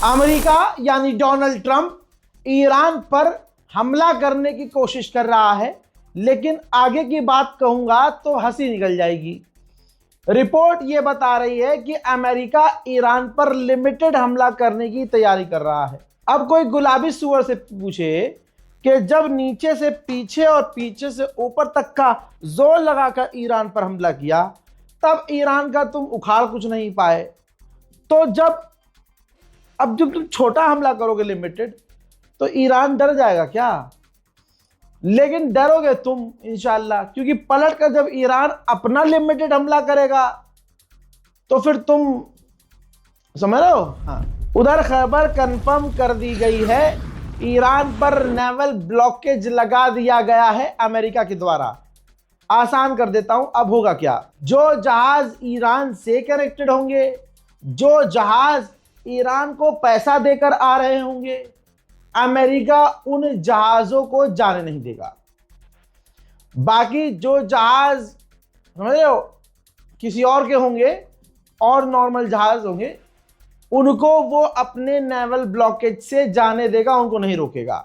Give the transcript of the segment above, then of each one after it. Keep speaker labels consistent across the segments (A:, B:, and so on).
A: America यानी Donald Trump Iran पर हमला करने की कोशिश कर रहा है, लेकिन आगे की बात कहूंगा तो हंसी निकल जाएगी। रिपोर्ट यह बता रही है कि अमेरिका ईरान पर लिमिटेड हमला करने की तैयारी कर रहा है। अब कोई गुलाबी सुअर से पूछे कि जब नीचे से पीछे और पीछे से ऊपर तक का जोर लगाकर ईरान पर हमला किया, तब ईरान का तुम उखाड़ कुछ नहीं पाए, तो अब जब तुम छोटा हमला करोगे लिमिटेड, तो ईरान डर जाएगा क्या? लेकिन डरोगे तुम इंशाल्लाह, क्योंकि पलट कर जब ईरान अपना लिमिटेड हमला करेगा तो फिर तुम समझ रहे हो। हाँ, उधर खबर कंफर्म कर दी गई है, ईरान पर नेवल ब्लॉकेज लगा दिया गया है अमेरिका के द्वारा। आसान कर देता हूं, अब होगा क्या? जो जहाज ईरान से कनेक्टेड होंगे, जो जहाज ईरान को पैसा देकर आ रहे होंगे, अमेरिका उन जहाजों को जाने नहीं देगा। बाकी जो जहाज समझ रहे हो किसी और के होंगे और नॉर्मल जहाज होंगे, उनको वो अपने नेवल ब्लॉकेज से जाने देगा, उनको नहीं रोकेगा।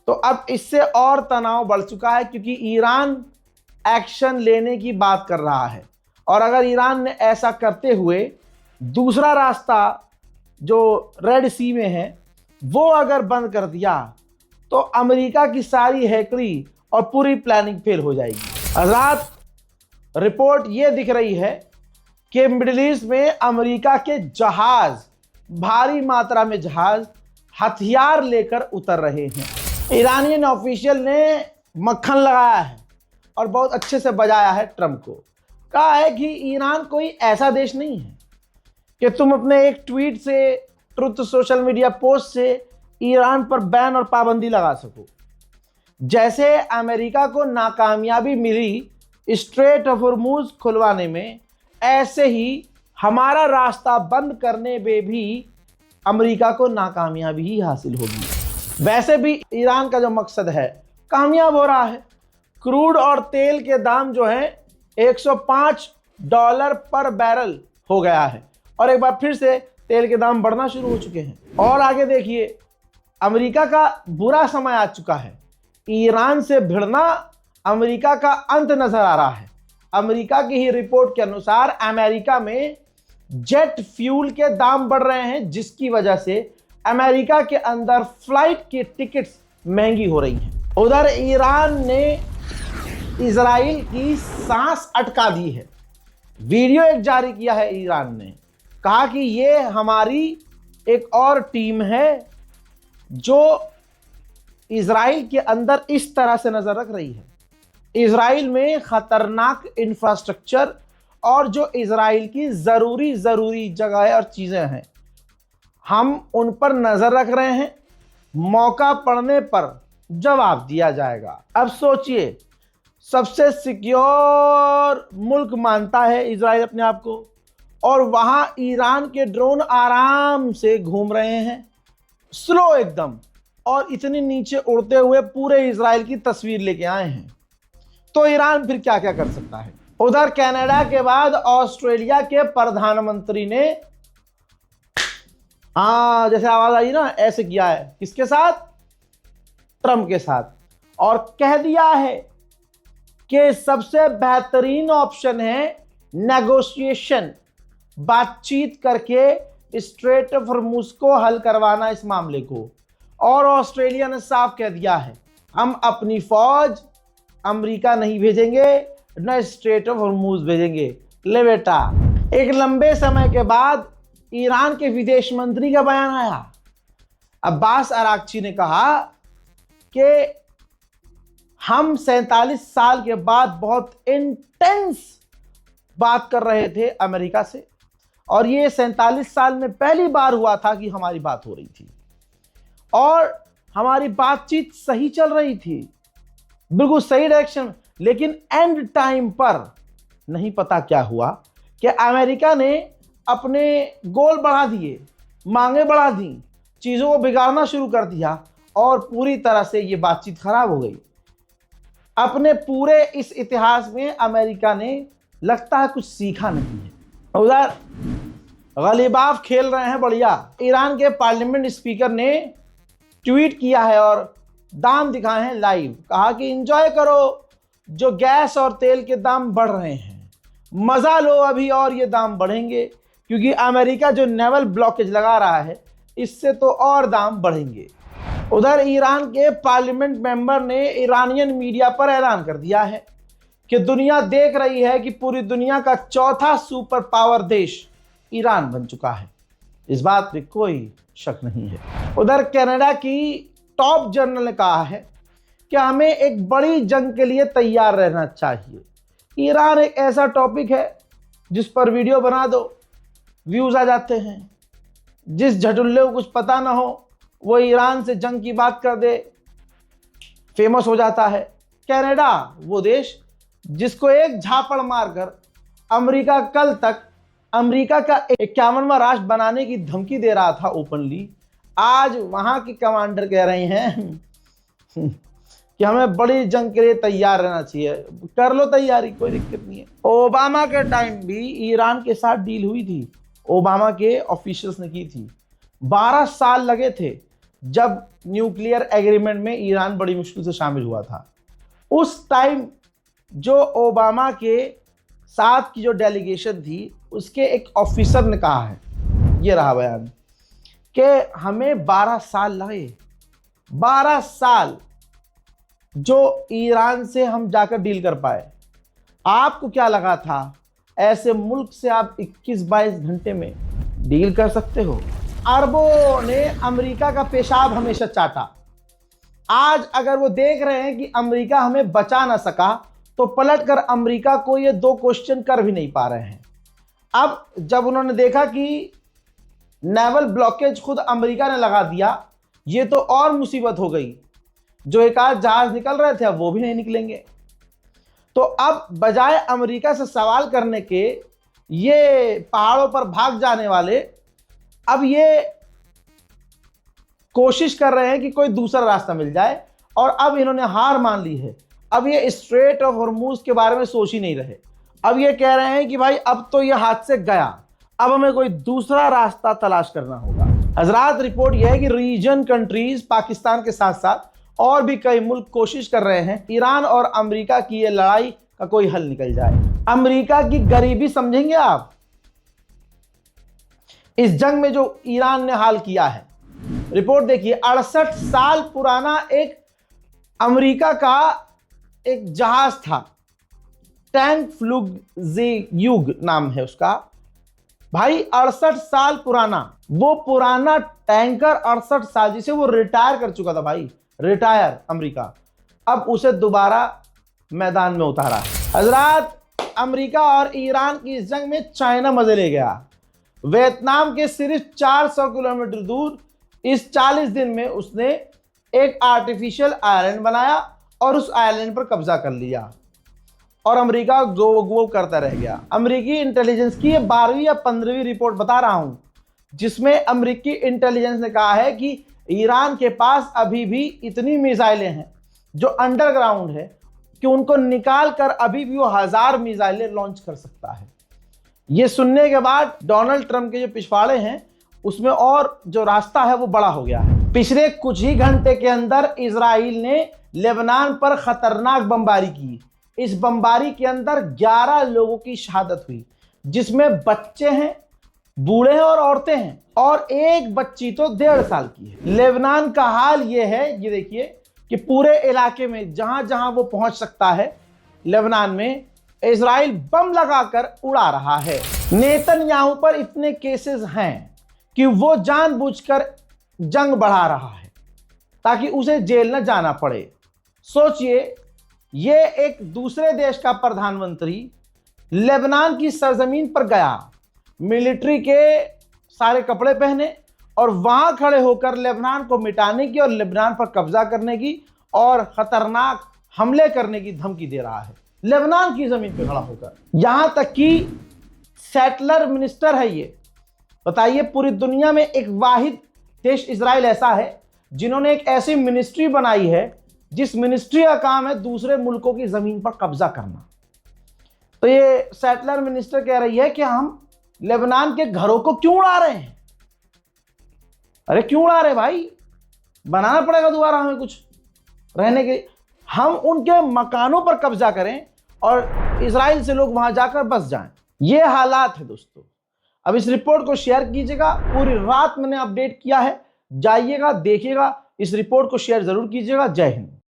A: तो अब इससे और तनाव बढ़ चुका है, क्योंकि ईरान एक्शन लेने की बात कर रहा है। और अगर ईरान ने ऐसा करते हुए दूसरा रास्ता जो रेड सी में है वो अगर बंद कर दिया, तो अमेरिका की सारी हैकरी और पूरी प्लानिंग फेल हो जाएगी। रात रिपोर्ट ये दिख रही है कि मिडिल ईस्ट में अमेरिका के जहाज, भारी मात्रा में जहाज हथियार लेकर उतर रहे हैं। ईरानियन ऑफिशियल ने मक्खन लगाया है और बहुत अच्छे से बजाया है ट्रंप को। कहा है कि ईरान कोई ऐसा देश नहीं है कि तुम अपने एक ट्वीट से, ट्रुथ सोशल मीडिया पोस्ट से ईरान पर बैन और पाबंदी लगा सको। जैसे अमेरिका को नाकामयाबी मिली स्ट्रेट ऑफ हॉर्मुज खुलवाने में, ऐसे ही हमारा रास्ता बंद करने में भी अमेरिका को नाकामयाबी ही हासिल होगी। वैसे भी ईरान का जो मकसद है कामयाब हो रहा है। क्रूड और तेल के दाम जो है $105 पर बैरल हो गया है, और एक बार फिर से तेल के दाम बढ़ना शुरू हो चुके हैं। और आगे देखिए, अमेरिका का बुरा समय आ चुका है। ईरान से भिड़ना अमेरिका का अंत नजर आ रहा है। अमेरिका की ही रिपोर्ट के अनुसार अमेरिका में जेट फ्यूल के दाम बढ़ रहे हैं, जिसकी वजह से अमेरिका के अंदर फ्लाइट की टिकट्स महंगी हो रही हैं। उधर ईरान ने इजराइल की सांस अटका दी है। वीडियो एक जारी किया है ईरान ने, कहा कि ये हमारी एक और टीम है जो इजराइल के अंदर इस तरह से नजर रख रही है। इजराइल में खतरनाक इंफ्रास्ट्रक्चर और जो इजराइल की ज़रूरी जगह और चीज़ें हैं, हम उन पर नज़र रख रहे हैं। मौका पड़ने पर जवाब दिया जाएगा। अब सोचिए, सबसे सिक्योर मुल्क मानता है इजराइल अपने आप को, और वहां ईरान के ड्रोन आराम से घूम रहे हैं, स्लो एकदम, और इतनी नीचे उड़ते हुए पूरे इजराइल की तस्वीर लेके आए हैं। तो ईरान फिर क्या क्या कर सकता है? उधर कनाडा के बाद ऑस्ट्रेलिया के प्रधानमंत्री ने जैसे आवाज आई ना, ऐसे किया है। किसके साथ? ट्रंप के साथ। और कह दिया है कि सबसे बेहतरीन ऑप्शन है नेगोशिएशन, बातचीत करके स्ट्रेट ऑफ हॉर्मुज को हल करवाना, इस मामले को। और ऑस्ट्रेलिया ने साफ कह दिया है, हम अपनी फौज अमेरिका नहीं भेजेंगे, न स्ट्रेट ऑफ हॉर्मुज भेजेंगे। ले बेटा, एक लंबे समय के बाद ईरान के विदेश मंत्री का बयान आया। अब्बास अराक्ची ने कहा कि हम 47 साल के बाद बहुत इंटेंस बात कर रहे थे अमेरिका से, और ये 47 साल में पहली बार हुआ था कि हमारी बात हो रही थी और हमारी बातचीत सही चल रही थी, बिल्कुल सही डायरेक्शन। लेकिन एंड टाइम पर नहीं पता क्या हुआ कि अमेरिका ने अपने गोल बढ़ा दिए, मांगे बढ़ा दी, चीज़ों को बिगाड़ना शुरू कर दिया, और पूरी तरह से ये बातचीत खराब हो गई। अपने पूरे इस इतिहास में अमेरिका ने लगता है कुछ सीखा नहीं है। उधर गलीबाफ खेल रहे हैं बढ़िया। ईरान के पार्लियामेंट स्पीकर ने ट्वीट किया है और दाम दिखाए हैं लाइव। कहा कि एंजॉय करो, जो गैस और तेल के दाम बढ़ रहे हैं, मजा लो अभी और ये दाम बढ़ेंगे, क्योंकि अमेरिका जो नेवल ब्लॉकेज लगा रहा है इससे तो और दाम बढ़ेंगे। उधर ईरान के पार्लियामेंट मेंबर ने ईरानियन मीडिया पर ऐलान कर दिया है कि दुनिया देख रही है कि पूरी दुनिया का चौथा सुपर पावर देश ईरान बन चुका है। इस बात में कोई शक नहीं है। उधर कनाडा की टॉप जनरल ने कहा है कि हमें एक बड़ी जंग के लिए तैयार रहना चाहिए। ईरान एक ऐसा टॉपिक है जिस पर वीडियो बना दो, व्यूज आ जाते हैं। जिस झटुल्ले को कुछ पता ना हो वो ईरान से जंग की बात कर दे, फेमस हो जाता है। कनाडा वो देश जिसको एक झापड़ मारकर अमेरिका कल तक अमेरिका का 51वां राष्ट्र बनाने की धमकी दे रहा था ओपनली, आज वहां के कमांडर कह रहे हैं कि हमें बड़ी जंग के लिए तैयार रहना चाहिए। कर लो तैयारी, कोई दिक्कत नहीं है। ओबामा के टाइम भी ईरान के साथ डील हुई थी, ओबामा के ऑफिशियल्स ने की थी। 12 साल लगे थे जब न्यूक्लियर एग्रीमेंट में ईरान बड़ी मुश्किल से शामिल हुआ था। उस टाइम जो ओबामा के साथ की जो डेलीगेशन थी उसके एक ऑफिसर ने कहा है, ये रहा बयान, कि हमें 12 साल लगे, 12 साल जो ईरान से हम जाकर डील कर पाए। आपको क्या लगा था ऐसे मुल्क से आप 21-22 घंटे में डील कर सकते हो? अरबों ने अमेरिका का पेशाब हमेशा चाटा। आज अगर वो देख रहे हैं कि अमेरिका हमें बचा ना सका तो पलटकर अमेरिका को ये 2 क्वेश्चन कर भी नहीं पा रहे हैं। अब जब उन्होंने देखा कि नेवल ब्लॉकेज खुद अमेरिका ने लगा दिया, ये तो और मुसीबत हो गई। जो एक आध जहाज निकल रहे थे अब वो भी नहीं निकलेंगे। तो अब बजाय अमेरिका से सवाल करने के ये पहाड़ों पर भाग जाने वाले अब ये कोशिश कर रहे हैं कि कोई दूसरा रास्ता मिल जाए, और अब इन्होंने हार मान ली है। अब ये स्ट्रेट ऑफ हॉर्मूज के बारे में सोच ही नहीं रहे। अब ये कह रहे हैं कि भाई अब तो ये हाथ से गया, अब हमें कोई दूसरा रास्ता तलाश करना होगा। हजरात, रिपोर्ट यह है कि रीजन कंट्रीज पाकिस्तान के साथ साथ और भी कई मुल्क कोशिश कर रहे हैं ईरान और अमेरिका की ये लड़ाई का कोई हल निकल जाए। अमेरिका की गरीबी समझेंगे आप इस जंग में जो ईरान ने हाल किया है। रिपोर्ट देखिए, 68 साल पुराना एक अमेरिका का एक जहाज था, टैंक फ्लुगज़ेयुग नाम है उसका। भाई 68 साल पुराना, वो पुराना टैंकर 68 साल, जिसे वो रिटायर कर चुका था भाई, रिटायर अमेरिका, अब उसे दोबारा मैदान में उतारा। हजरात, अमेरिका और ईरान की इस जंग में चाइना मजे ले गया। वियतनाम के सिर्फ 400 किलोमीटर दूर इस 40 दिन में उसने एक आर्टिफिशियल आइलैंड बनाया और उस आइलैंड पर कब्जा कर लिया, और अमेरिका गो करता रह गया। अमेरिकी इंटेलिजेंस की ये 12वीं या 15वीं रिपोर्ट बता रहा हूं, जिसमें अमेरिकी इंटेलिजेंस ने कहा है कि ईरान के पास अभी भी इतनी मिसाइलें हैं जो अंडरग्राउंड है कि उनको निकाल कर अभी भी वो 1000 मिसाइलें लॉन्च कर सकता है। ये सुनने के बाद डोनाल्ड ट्रंप के जो पिछवाड़े हैं उसमें और जो रास्ता है वो बड़ा हो गया है। पिछले कुछ ही घंटे के अंदर इजराइल ने लेबनान पर खतरनाक बमबारी की। इस बमबारी के अंदर 11 लोगों की शहादत हुई, जिसमें बच्चे हैं, बूढ़े हैं और औरतें हैं, और एक बच्ची तो 1.5 साल की है। लेबनान का हाल ये है, ये देखिए कि पूरे इलाके में जहां जहां वो पहुंच सकता है लेबनान में इजराइल बम लगाकर उड़ा रहा है। नेतन्याहू पर इतने केसेस हैं कि वो जानबूझकर जंग बढ़ा रहा है ताकि उसे जेल न जाना पड़े। सोचिए, ये एक दूसरे देश का प्रधानमंत्री लेबनान की सरजमीन पर गया, मिलिट्री के सारे कपड़े पहने और वहां खड़े होकर लेबनान को मिटाने की और लेबनान पर कब्जा करने की और खतरनाक हमले करने की धमकी दे रहा है लेबनान की जमीन पर खड़ा होकर। यहां तक कि सेटलर मिनिस्टर है ये। बताइए, पूरी दुनिया में एक वाहिद देश इजराइल ऐसा है जिन्होंने एक ऐसी मिनिस्ट्री बनाई है जिस मिनिस्ट्री का काम है दूसरे मुल्कों की जमीन पर कब्जा करना। तो ये सेटलर मिनिस्टर कह रही है कि हम लेबनान के घरों को क्यों उड़ा रहे हैं? अरे क्यों उड़ा रहे भाई? बनाना पड़ेगा दोबारा हमें कुछ रहने के। हम उनके मकानों पर कब्जा करें और इजराइल से लोग वहां जाकर बस जाएं। ये हालात है दोस्तों। अब इस रिपोर्ट को शेयर कीजिएगा, पूरी रात मैंने अपडेट किया है, जाइएगा देखिएगा, इस रिपोर्ट को शेयर जरूर कीजिएगा। जय हिंद।